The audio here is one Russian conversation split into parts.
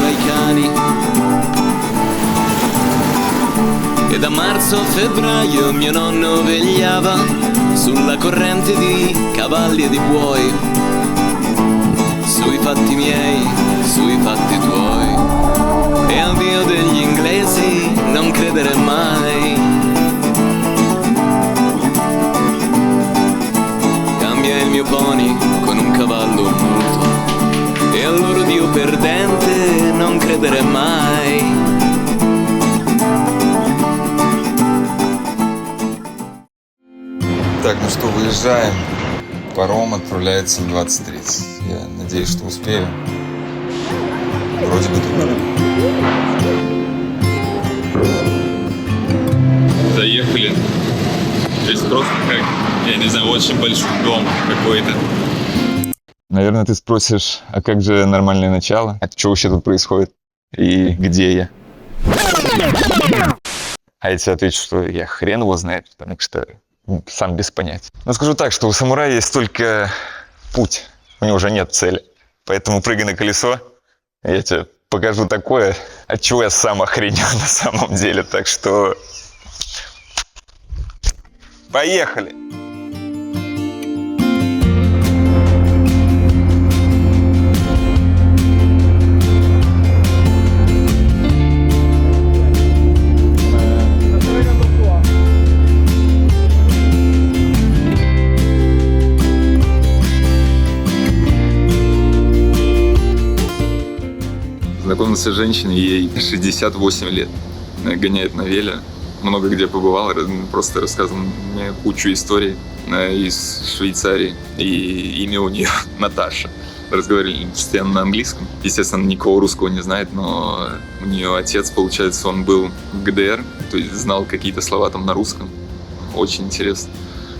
tra i cani. E da marzo a febbraio mio nonno vegliava sulla corrente di cavalli e di buoi, sui fatti miei, sui fatti tuoi. E al Dio degli inglesi non credere mai. Cambia il mio pony con un cavallo muto, e al loro Dio perdente non credere mai. Так, ну что, выезжаем. Паром отправляется в 20:30. Я надеюсь, что успею. Вроде бы тут. Доехали. Здесь просто как, я не знаю, очень большой дом какой-то. Наверное, ты спросишь, а как же нормальное начало? А что вообще тут происходит? И где я? А я тебе отвечу, что я хрен его знает, потому что сам без понятия. Но скажу так, что у самурая есть только путь, у него уже нет цели. Поэтому прыгай на колесо, я тебе покажу такое, от чего я сам охренел на самом деле. Так что поехали! Знакомился с женщиной, ей 68 лет. Гоняет на веле. Много где побывал, просто рассказывал мне кучу историй из Швейцарии. И имя у нее Наташа. Разговаривали постоянно на английском. Естественно, никакого русского не знает, но у нее отец, получается, он был в ГДР, то есть знал какие-то слова там на русском. Очень интересно.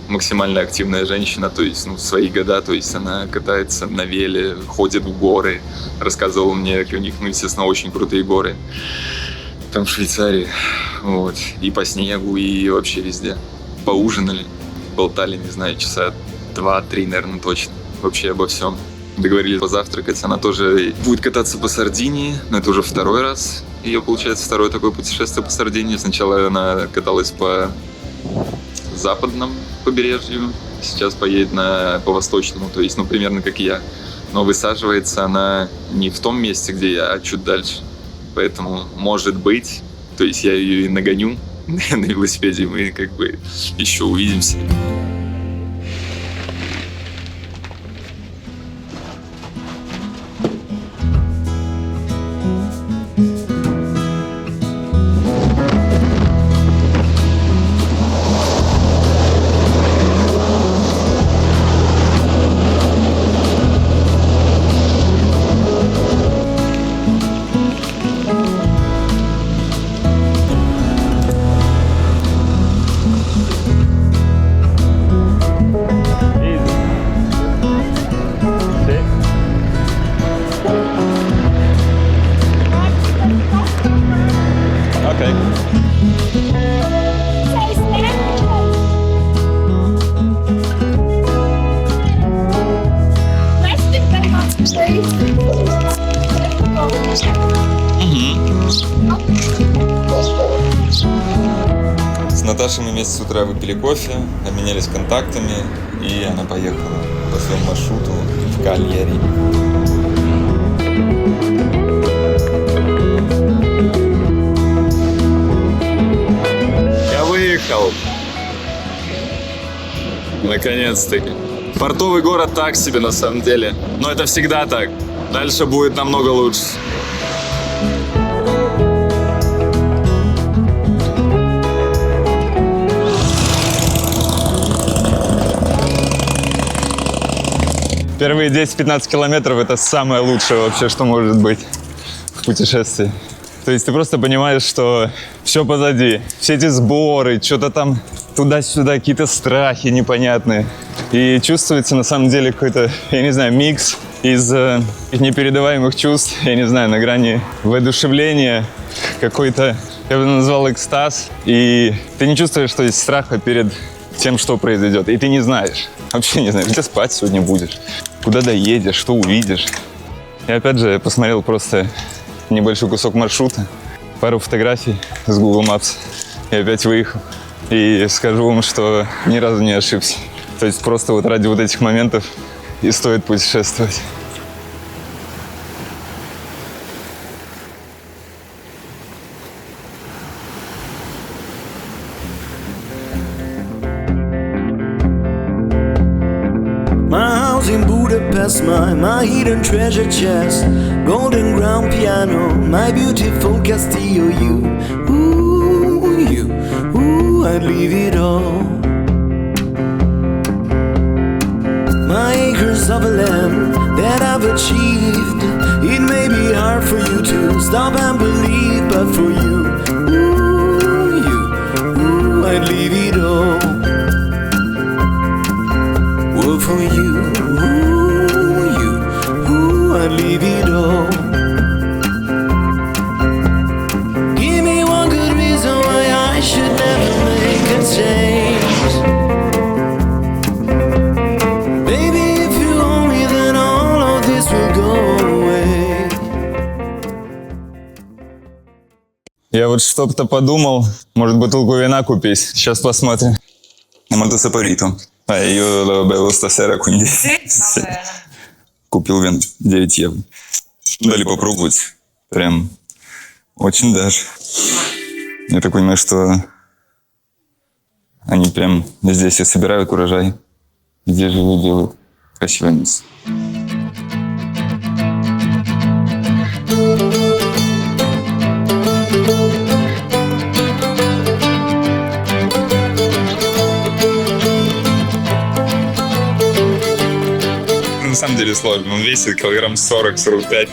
Максимально активная женщина, то есть в свои года, то есть она катается на веле, ходит в горы, рассказывала мне, у них, естественно, очень крутые горы там в Швейцарии, вот, и по снегу, и вообще везде. Поужинали, болтали, не знаю, часа 2-3, наверное, точно, вообще обо всем. Договорились позавтракать, она тоже будет кататься по Сардинии, но это уже второй раз ее, получается, второе такое путешествие по Сардинии. Сначала она каталась по западному побережью, сейчас поедет по восточному, то есть, примерно как и я. Но высаживается она не в том месте, где я, а чуть дальше. Поэтому, может быть, то есть я ее и нагоню на велосипеде, мы как бы еще увидимся. С Наташей мы вместе с утра выпили кофе, обменялись контактами, и она поехала по своему маршруту в Кальяри. Я выехал. Наконец-таки. Портовый город так себе на самом деле. Но это всегда так. Дальше будет намного лучше. Первые 10-15 километров – это самое лучшее вообще, что может быть в путешествии. То есть ты просто понимаешь, что все позади. Все эти сборы, что-то там туда-сюда, какие-то страхи непонятные. И чувствуется на самом деле какой-то, я не знаю, микс из непередаваемых чувств, я не знаю, на грани воодушевления, какой-то, я бы назвал, экстаз. И ты не чувствуешь, что есть страха перед тем, что произойдет. И ты не знаешь, вообще не знаешь, где спать сегодня будешь, куда доедешь, что увидишь. И опять же, я посмотрел просто небольшой кусок маршрута, пару фотографий с Google Maps и опять выехал. И скажу вам, что ни разу не ошибся. То есть просто вот ради вот этих моментов и стоит путешествовать. My house in Budapest, my hidden treasure chest, golden grand piano, my beautiful Castillo, I'd leave it all. My acres of land that I've achieved, it may be hard for you to stop and believe, but for you, I'd leave it all. Well, for you, I'd leave it all. Give me one good reason why I should never make a change. Baby, if you own me, then all of this will go away. Я вот что-то подумал, может бутылку вина купить. Сейчас посмотрим. Molto saporito. Io lo bevo stasera, quindi купил вин 9 евро. Дали попробовать. Прям очень даже. Я так понимаю, что они прям здесь и собирают урожай. Здесь живут, делают. Красивое место. На самом деле сложно. Он весит килограмм 40-45.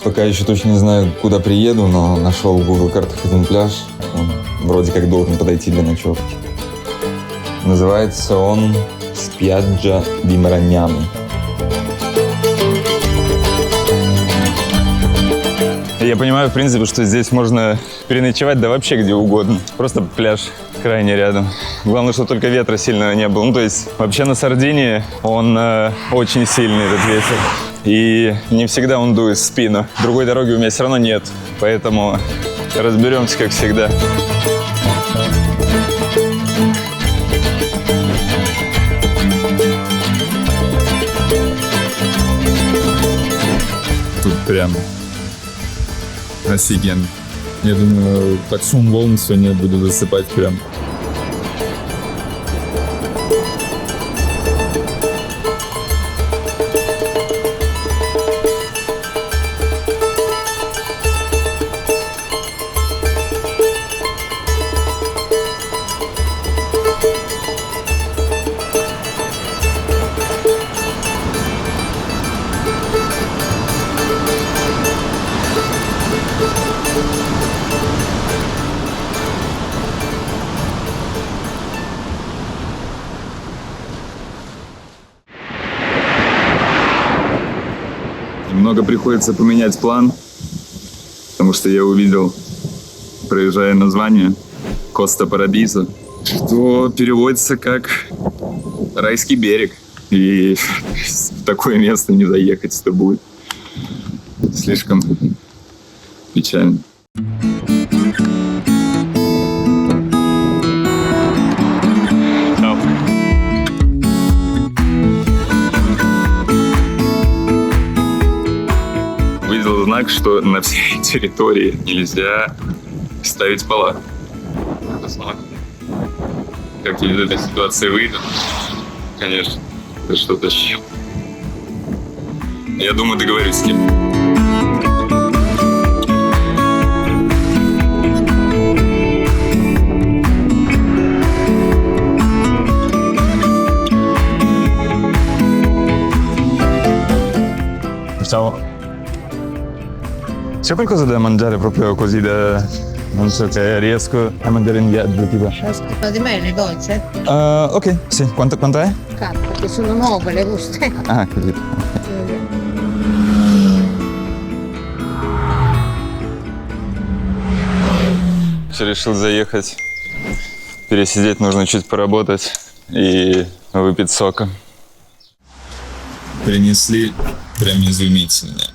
Пока еще точно не знаю, куда приеду, но нашел в Google картах один пляж. Он вроде как должен подойти для ночевки. Называется он Spiaggia di Maragnano. Я понимаю, в принципе, что здесь можно переночевать, да вообще где угодно. Просто пляж крайне рядом. Главное, чтобы только ветра сильного не было. Ну, то есть, вообще на Сардинии он очень сильный, этот ветер. И не всегда он дует в спину. Другой дороги у меня все равно нет. Поэтому разберемся, как всегда. Тут прям офигенно. Я думаю, под шум волн сегодня буду засыпать прям. Немного приходится поменять план, потому что я увидел, проезжая название Коста Парадиза, что переводится как райский берег. И в такое место не заехать, это будет слишком печально. Увидел знак, что на всей территории нельзя ставить палатку. Посмотрим, как из этой ситуации выйду. Конечно, это что-то щел. Я думаю, договорюсь с ним. Ciao. C'è qualcosa da mangiare proprio così da... Non so se riesco a mangiare in viaggio, tipo. Ascolta di me, le dolce? Ok, sì. Quanto è? Cazzo, che sono nuove le buste. Ah, così. Решил заехать, пересидеть, нужно чуть поработать и выпить сока. Принесли Прям не изумите меня.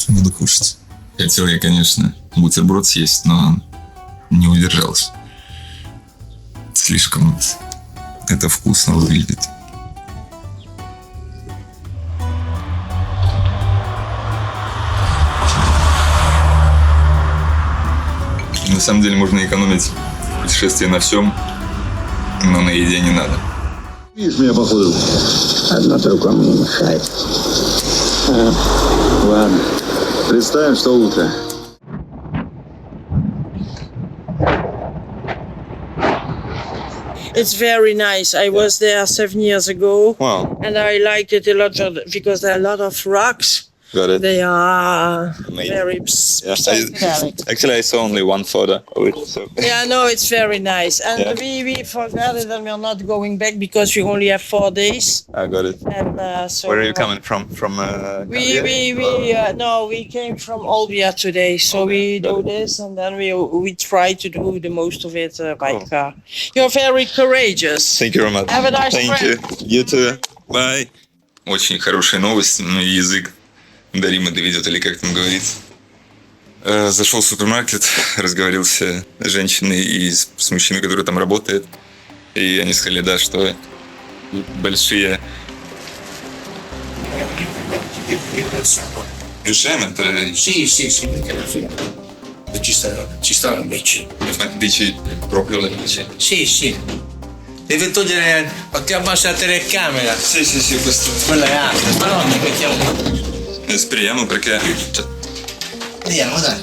Буду кушать. Хотел я, конечно, бутерброд съесть, но не удержался. Слишком это вкусно выглядит. На самом деле можно экономить путешествие на всем, но на еде не надо. Видишь меня, походу? Одна рука мне мешает. Ладно. Представим, что утро. It's very nice. I was there 7 years ago. Wow. And I liked it a lot because there are a lot of rocks. Got it. They are Amazing. very Actually, I saw only one photo of it. So. Yeah, no, it's very nice. And Yeah. we forgot it and we're not going back because we only have 4 days. I got it. And so Where are you coming from? From we came from Olbia today, so we do this and then we try to do the most of it by car. You're very courageous. Thank you very much. Have a nice Thank trip. you. You too. Bye. Очень хорошая новость, но язык даримо доведет, или как там говорится. Зашел в супермаркет, разговорился с женщиной и с мужчиной, который там работает. И они сказали, да, что большие... Riusciamo a Sì, perché alla fine ci sta la bici. dici proprio la bici? Sì. Devi togliere, ti abbassi la telecamera. Sì, questo... Quella è alta, ma no, ne mettiamo. Speriamo perché... Vediamo, dai.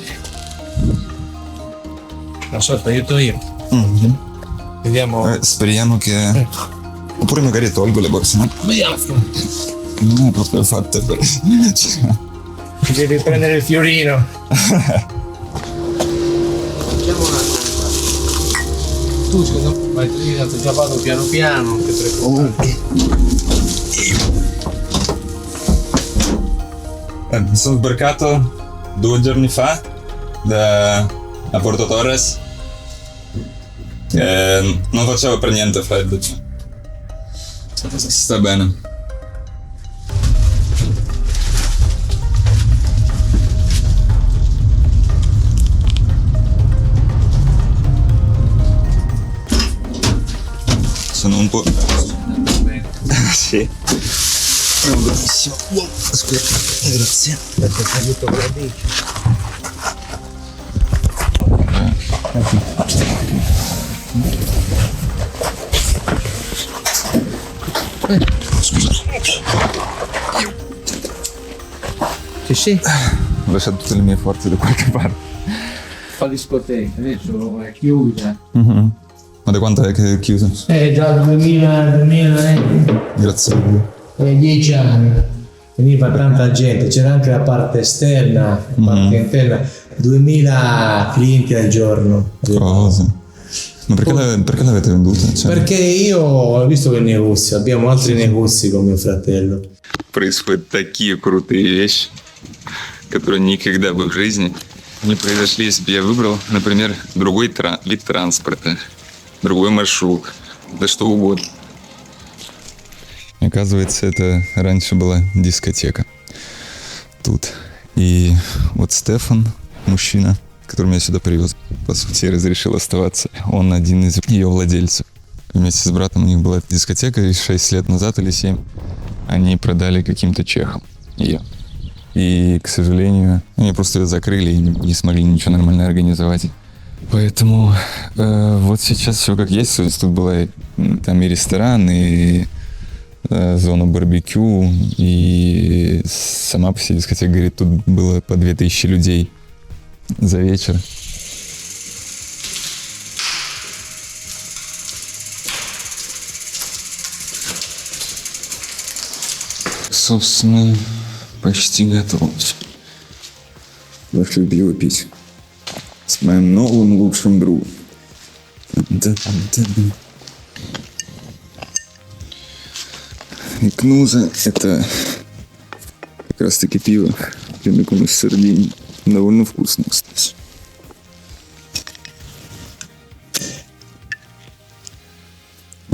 Non so, ti aiuto io. Vediamo. Speriamo che... Oppure magari tolgo le borse, no? Vediamo. Non è proprio fatta per... Devi prendere il fiorino. Tu secondo me vai lì, già vado piano piano, che Sono sbarcato 2 giorni fa a Porto Torres. Non facevo per niente freddo. Sta bene. Sono un po'... Sì. Benissimo. Wow, aspetta, grazie. Scusa. Sì. Ho lasciato tutte le mie forze da qualche parte. Fa discoteca, adesso è chiusa. Ma da quanto è che è chiusa? Dal 2000 Grazie. 10 anni. Veniva tanta gente, c'era anche la parte esterna, la parte interna, 2000 clienti al giorno. Cosa? Ma perché l'avete venduta? Cioè... Perché io ho visto che negozi, abbiamo altri negozi con mio fratello. Происходят такие крутые вещи, которые никогда бы в жизни не произошли, если бы я выбрал, например, другой вид транспорта, другой маршрут, да что угодно. Оказывается, это раньше была дискотека. Тут. И вот Стефан, мужчина, который меня сюда привез, по сути, разрешил оставаться. Он один из ее владельцев. Вместе с братом у них была дискотека, и 6 лет назад или 7 они продали каким-то чехам ее. И, к сожалению, они просто ее закрыли и не смогли ничего нормально организовать. Поэтому вот сейчас все как есть. То есть тут была там и ресторан, и зона барбекю, и сама по себе дискотека, говорит, тут было по 2000 людей за вечер. Собственно, почти готово. Пошли пиво пить с моим новым лучшим другом. И Кнуза — это как раз таки пиво прямиком из Сардинии. Довольно вкусно, кстати.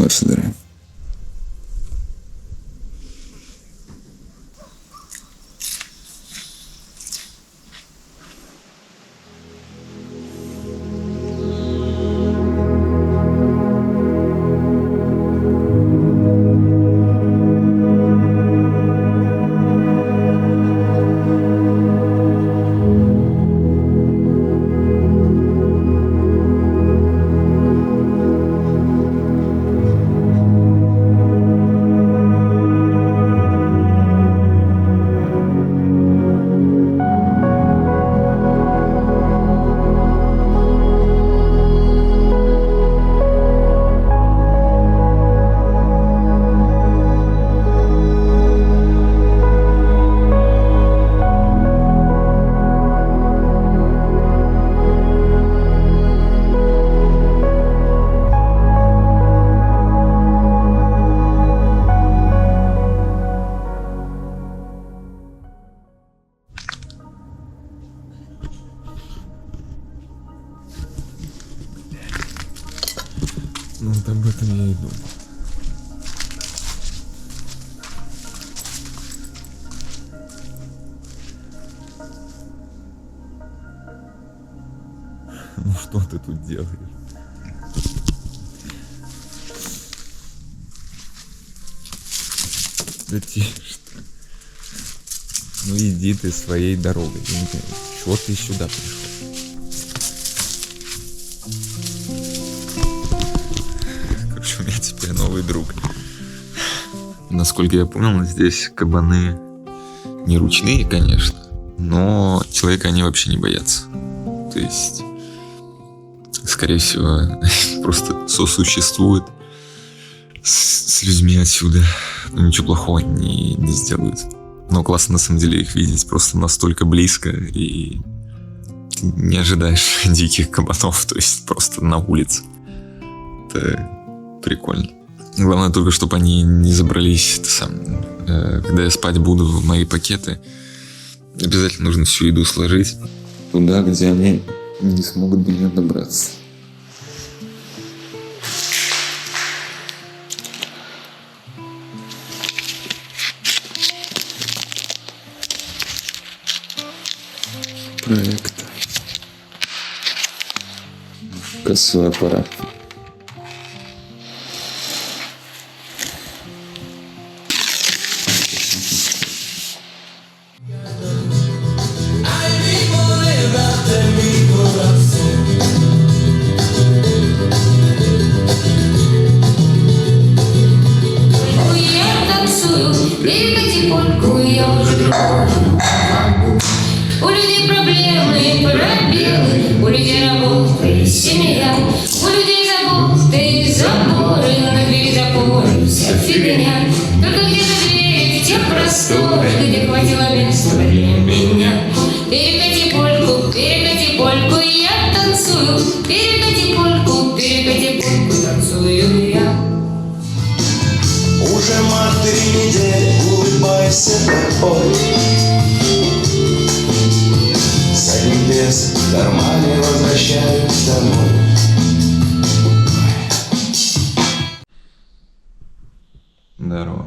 Ваше здоровье. Ну, вот об этом я и думал. Ну что ты тут делаешь? Да тише ты. Ну иди ты своей дорогой. Я не понимаю, чего ты сюда пришел? Короче, у меня теперь новый друг. Насколько я понял, здесь кабаны не ручные, конечно, но человека они вообще не боятся. То есть, скорее всего, просто сосуществуют с людьми отсюда. Ничего плохого не сделают. Но классно на самом деле их видеть просто настолько близко, и ты не ожидаешь диких кабанов, то есть просто на улице. Это прикольно. Главное только, чтобы они не забрались когда я спать буду в мои пакеты, обязательно нужно всю еду сложить туда, где они не смогут до нее добраться. Проект. Кассовый аппарат. У людей проблемы, пробелы, у людей работы, семья, у людей заботы, заборы, на двери запоры, вся фигня. Только где-то двери в те просторы, где хватило места для меня. Перекати польку, я танцую. Перекати польку, танцую я. Уже март 3 недели, улыбайся тобой. С одним весом в кармане возвращаюсь домой. Здорово.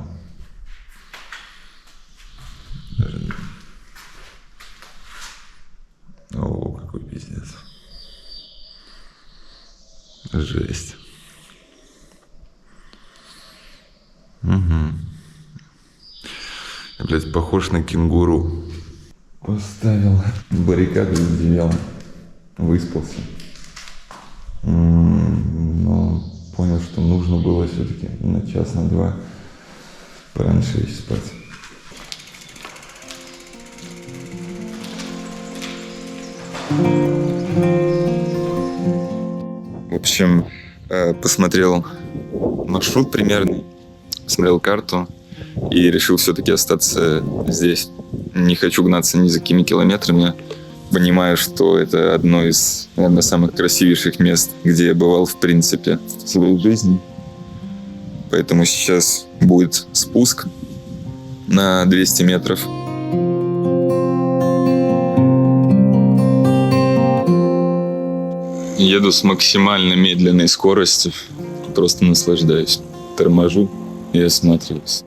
О, какой пиздец. Жесть. Угу. Я, блядь, похож на кенгуру. Поставил баррикаду из одеяла. Выспался. Но понял, что нужно было все-таки на час, на два пораньше лечь спать. В общем, посмотрел маршрут примерный, посмотрел карту и решил все-таки остаться здесь. Не хочу гнаться ни за какими километрами. Понимаю, что это одно из, наверное, самых красивейших мест, где я бывал, в принципе, в своей жизни. Поэтому сейчас будет спуск на 200 метров. Еду с максимально медленной скоростью, просто наслаждаюсь. торможу и осматриваюсь.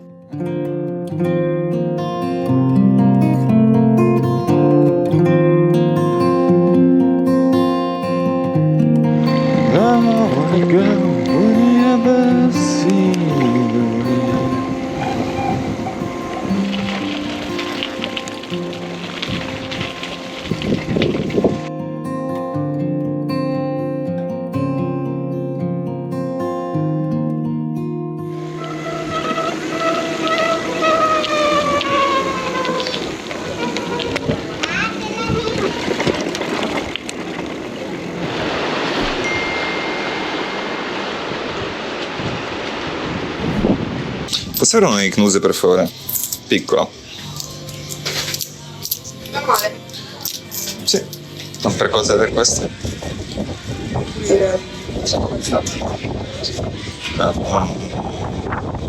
Passarono i knuse per favore. Piccolo. Normale. Sì. Non per cosa per questo?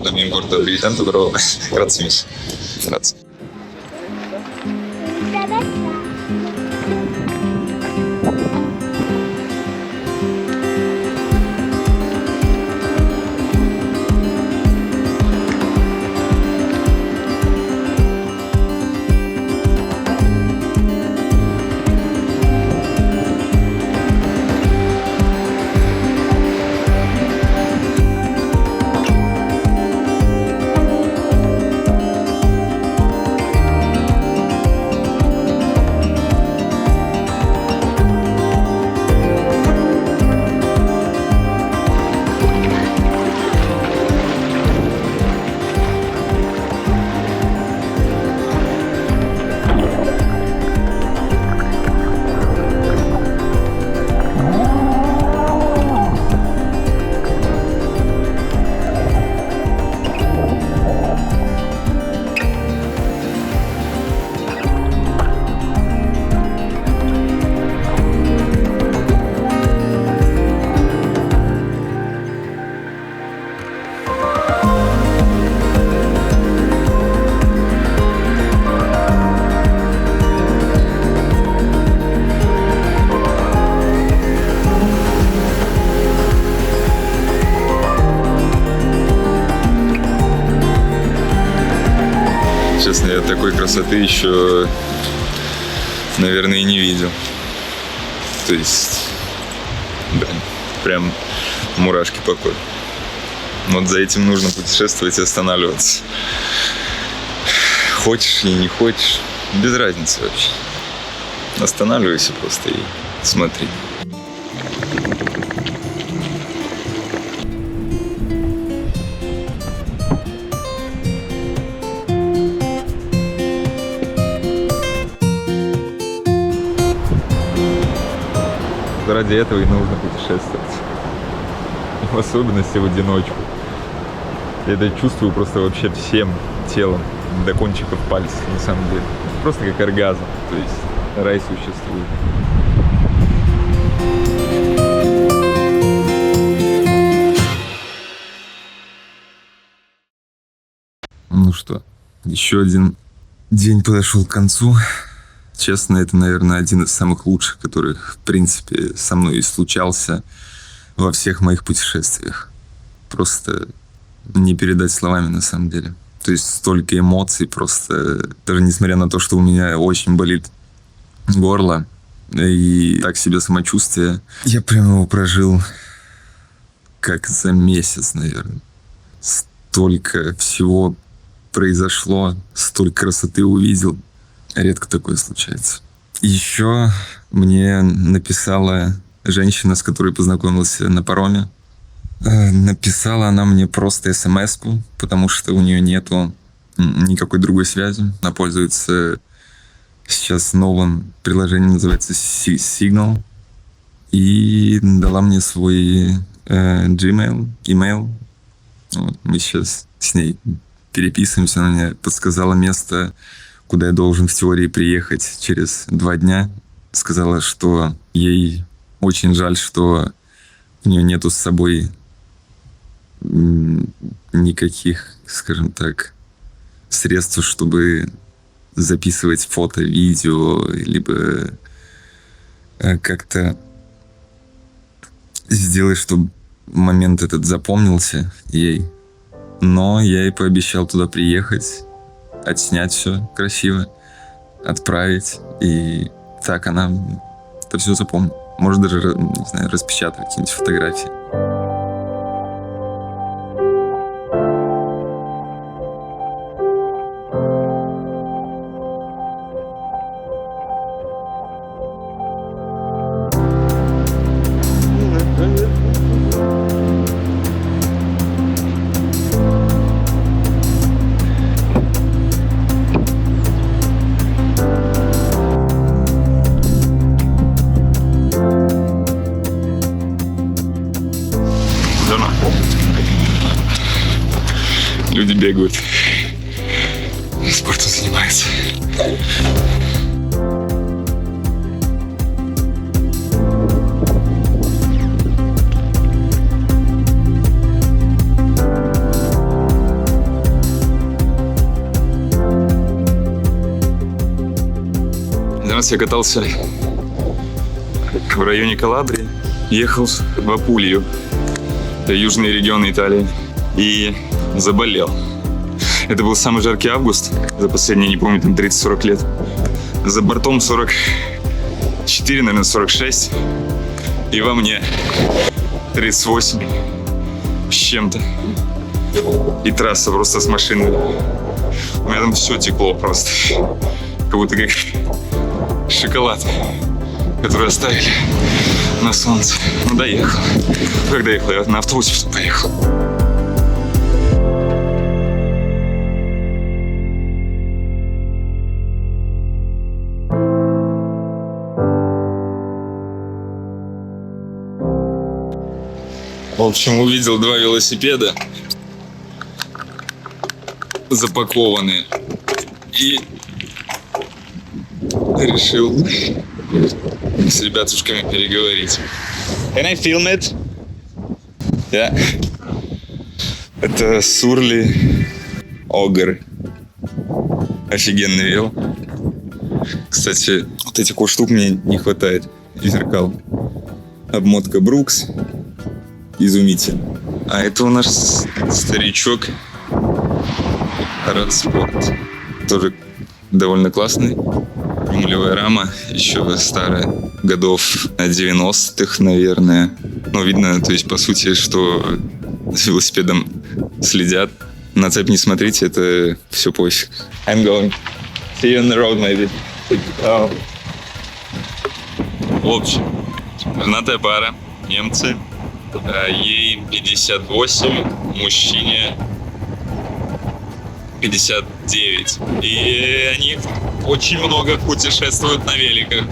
Non mi importa più di tanto, però grazie mille. Grazie. Честно, я такой красоты еще, наверное, и не видел. То есть, блин, прям мурашки по коже. Вот за этим нужно путешествовать и останавливаться. Хочешь или не хочешь, без разницы вообще. Останавливайся просто и смотри. Ради этого и нужно путешествовать. В особенности в одиночку. Я это чувствую просто вообще всем телом, до кончиков пальцев, на самом деле. Просто как оргазм. То есть рай существует. Ну что, еще один день подошел к концу. Честно, это, наверное, один из самых лучших, который, в принципе, со мной и случался во всех моих путешествиях. Просто не передать словами, на самом деле. То есть столько эмоций просто, даже несмотря на то, что у меня очень болит горло и так себе самочувствие, я прям его прожил как за месяц, наверное. Столько всего произошло, столько красоты увидел. Редко такое случается. Еще мне написала женщина, с которой познакомился на пароме. Написала она мне просто смс-ку, потому что у нее нету никакой другой связи. Она пользуется сейчас новым приложением, называется Signal. И дала мне свой Gmail, email. Вот, мы сейчас с ней переписываемся. Она мне подсказала место, куда я должен в теории приехать через 2 дня. Сказала, что ей очень жаль, что у нее нету с собой никаких, скажем так, средств, чтобы записывать фото, видео, либо как-то сделать, чтобы момент этот запомнился ей. Но я ей пообещал туда приехать, отснять все красиво, отправить. И так она это все запомнит. Может даже, не знаю, распечатать какие-нибудь фотографии. Люди бегают, спортом занимаются. Один раз я катался в районе Калабрии, ехал в Апулью, это южные регионы Италии, и заболел. Это был самый жаркий август за последние, не помню, там 30-40 лет. За бортом 44, наверное, 46. И во мне 38 с чем-то. И трасса просто с машиной. У меня там все текло просто. Как будто как шоколад, который оставили на солнце. Ну, доехал. Когда ехал? Я на автобусе потом поехал. В общем, увидел 2 велосипеда запакованные и решил с ребятушками переговорить. Can I film it? Yeah. Это Сурли Огр. Офигенный вел. Кстати, вот этих вот штук мне не хватает. И зеркал. Обмотка Брукс. Изумительно. А это у нас старичок Радспорт. Тоже довольно классный. Рулевая рама, еще старая, годов 90-х, наверное. Ну, видно, то есть, по сути, что с велосипедом следят. На цепь не смотрите, это все пофиг. I'm going. See you on the road, maybe. В общем, женатая пара, немцы. Ей 58, мужчине 59. И они очень много путешествуют на великах.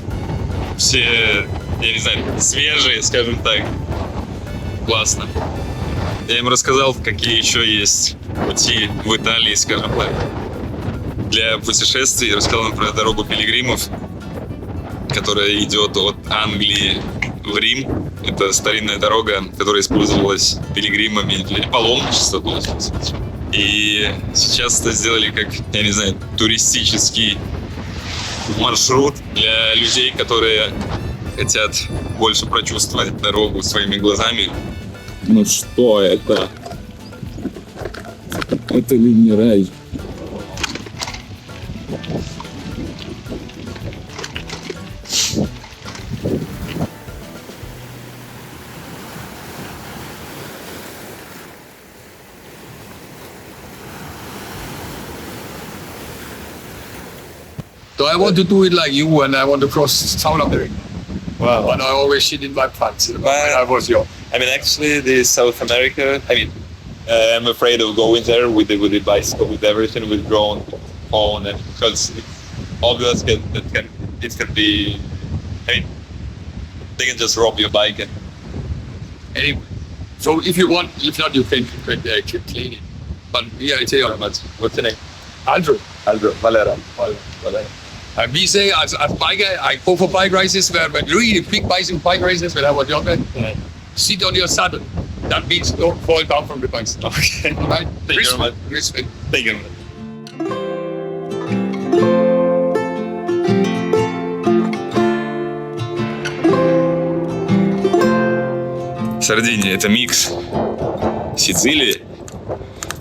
Все, я не знаю, свежие, скажем так. Классно. Я им рассказал, какие еще есть пути в Италии, скажем так, для путешествий. Рассказал им про дорогу пилигримов, которая идет от Англии в Рим. Это старинная дорога, которая использовалась пилигримами для паломничества. И сейчас это сделали как, я не знаю, туристический маршрут для людей, которые хотят больше прочувствовать дорогу своими глазами. Ну что это? Это ли не рай? So I want to do it like you, and I want to cross South America. Wow. But I always shit in my pants when I was young. I mean, actually, the South America, I mean, I'm afraid of going there with the bicycle, with everything, with drone, phone, and because it's obvious that it can be, I mean, they can just rob your bike. And Anyway, so if you want, if not, you can clean it. But yeah, I tell you, what's the name? Andrew. Valera. And we say, as biker, I go for bike races where really big bike races when I was younger. Sit on your saddle. That means don't fall down from the bikes. Okay. All right? Thank you very much. Respect. Thank you. Сардиния — это микс Сицилии,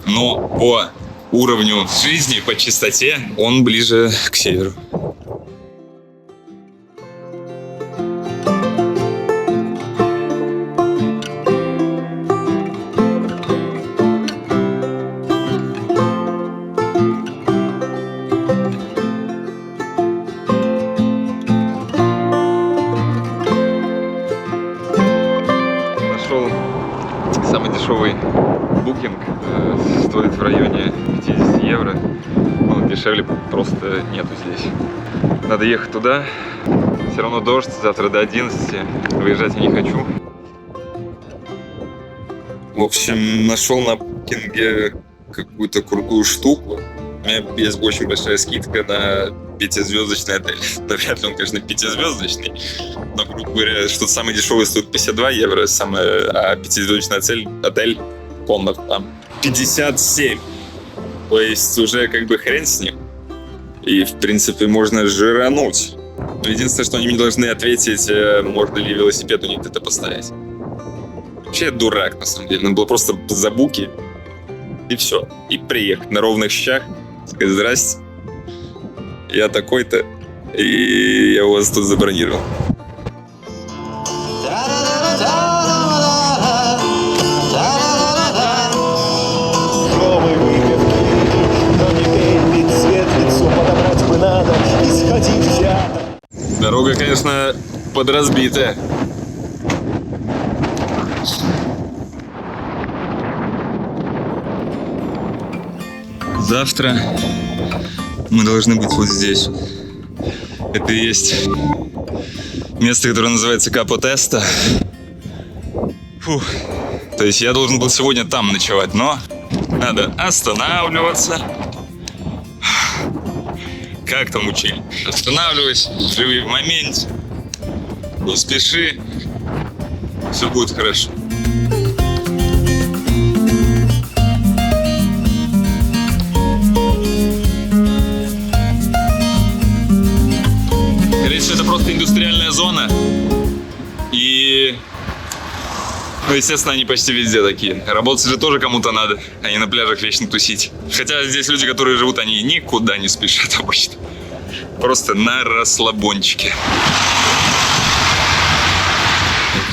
но по уровню жизни, по чистоте он ближе к северу. Нашел самый дешевый букинг, стоит в районе 50 евро, ну, дешевле просто нету здесь. Надо ехать туда, все равно дождь, завтра до 11, выезжать я не хочу. В общем, нашел на букинге какую-то крутую штуку. У меня есть очень большая скидка на 5-звездочный отель. Да, вряд ли он, конечно, 5-звездочный, но, грубо говоря, что-то самое дешевое стоит 52 евро, а 5-звездочный отель комнат там 57. То есть уже как бы хрен с ним. И, в принципе, можно жирануть. Но единственное, что они мне должны ответить, можно ли велосипед у них где-то поставить. Вообще я дурак, на самом деле. Надо было просто забуки и все. И приехать на ровных щах, сказать: здрасте, я такой-то, и я у вас тут забронировал. Дорога, конечно, подразбитая. Завтра мы должны быть вот здесь. Это и есть место, которое называется Капо Теста. Фух. То есть я должен был сегодня там ночевать, но надо останавливаться. Как там учили? Останавливайся, живи в моменте, не спеши, все будет хорошо. Скорее всего, это просто индустриальная зона. И, ну, естественно, они почти везде такие. Работать же тоже кому-то надо, а не на пляжах вечно тусить. Хотя здесь люди, которые живут, они никуда не спешат обычно. Просто на расслабончике.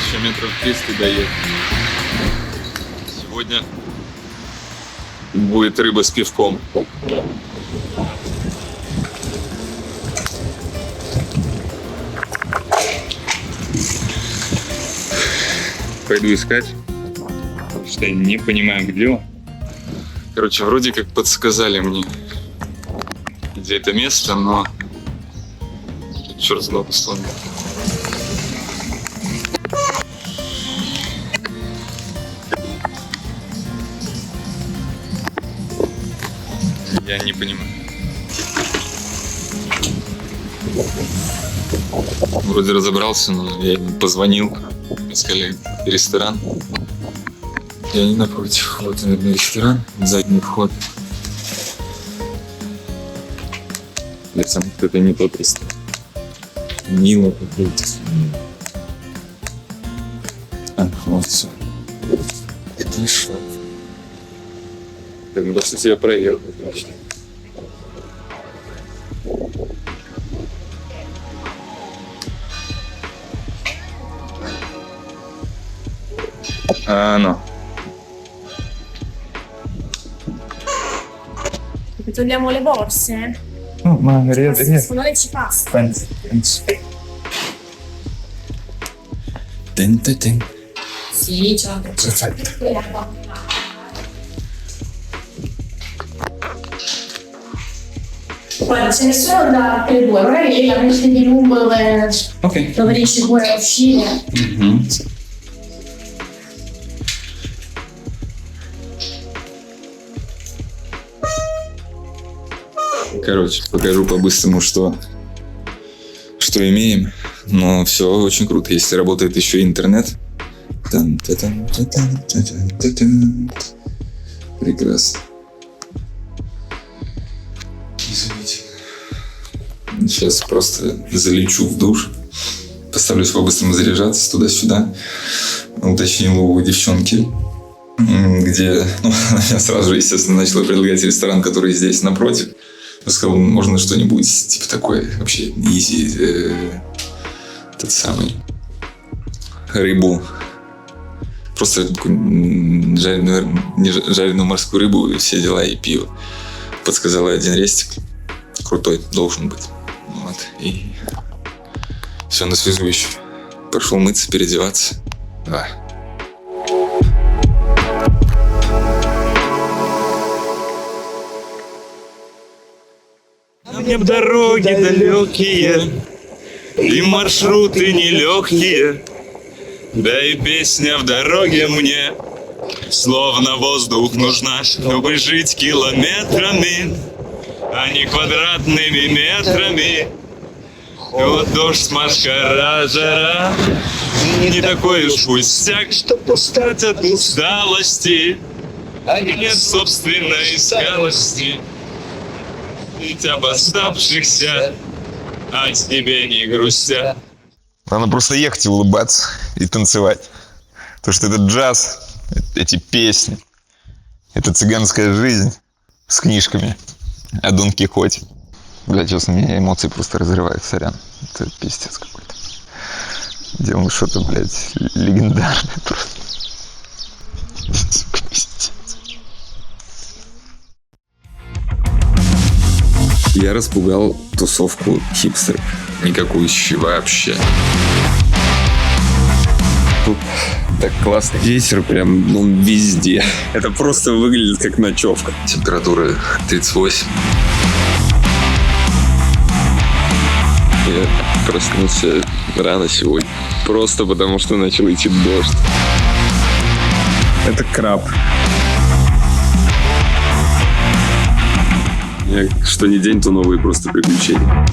Еще метров 300 доехать. Сегодня будет рыба с пивком. Пойду искать, потому что я не понимаю, где он. Короче, вроде как подсказали мне, где это место, но черт знает, что он. Я не понимаю. Вроде разобрался, но я им позвонил. Сказали, ресторан. Я не напротив. Вот, наверное, ресторан. Задний вход. Или сам это не тот ресторан. Мило какой-то. А, вот все. И шо? Так, ну, по сути, я проехал. Ah, no. Togliamo le borse? No, ma Secondo lei ci passa? Penso. Sì, ciao. Perfetto. Guarda, ce ne sono da per due, magari lei la mette di lungo dove riesce pure a uscire. Mm-hmm. Короче, покажу по-быстрому, что имеем. Но все очень круто, если работает еще интернет. Прекрасно. Сейчас просто залечу в душ. Поставлюсь по-быстрому заряжаться туда-сюда. Уточнил у девчонки, где она меня сразу же, естественно, начала предлагать ресторан, который здесь напротив. Я сказал, можно что-нибудь типа такое вообще изи, тот самый рыбу. Просто жареную морскую рыбу, и все дела, и пиво. Подсказала один рестик. Крутой должен быть. Вот. И все, на связу еще. Пошел мыться, переодеваться. Да. Мне б дороги далекие и маршруты нелегкие, да и песня в дороге мне словно воздух нужна, чтобы жить километрами, а не квадратными метрами. Вот дождь, машкара, жара, не такой уж пустяк, чтоб устать от усталости, а нет собственной скалости. Ведь об оставшихся, а тебе не грустя. Надо просто ехать и улыбаться, и танцевать. Потому что этот джаз, эти песни, это цыганская жизнь с книжками о Дон Кихоте. Бля, честно, меня эмоции просто разрывают, сорян. Это пиздец какой-то. Делаем что-то, блядь, легендарное просто. Сука, пиздец. Я распугал тусовку хипстеров. Никакущий вообще. Тут так классно. Ветер прям, везде. Это просто выглядит как ночевка. Температура 38. Я проснулся рано сегодня. Просто потому, что начал идти дождь. Это краб. Что ни день, то новые просто приключения.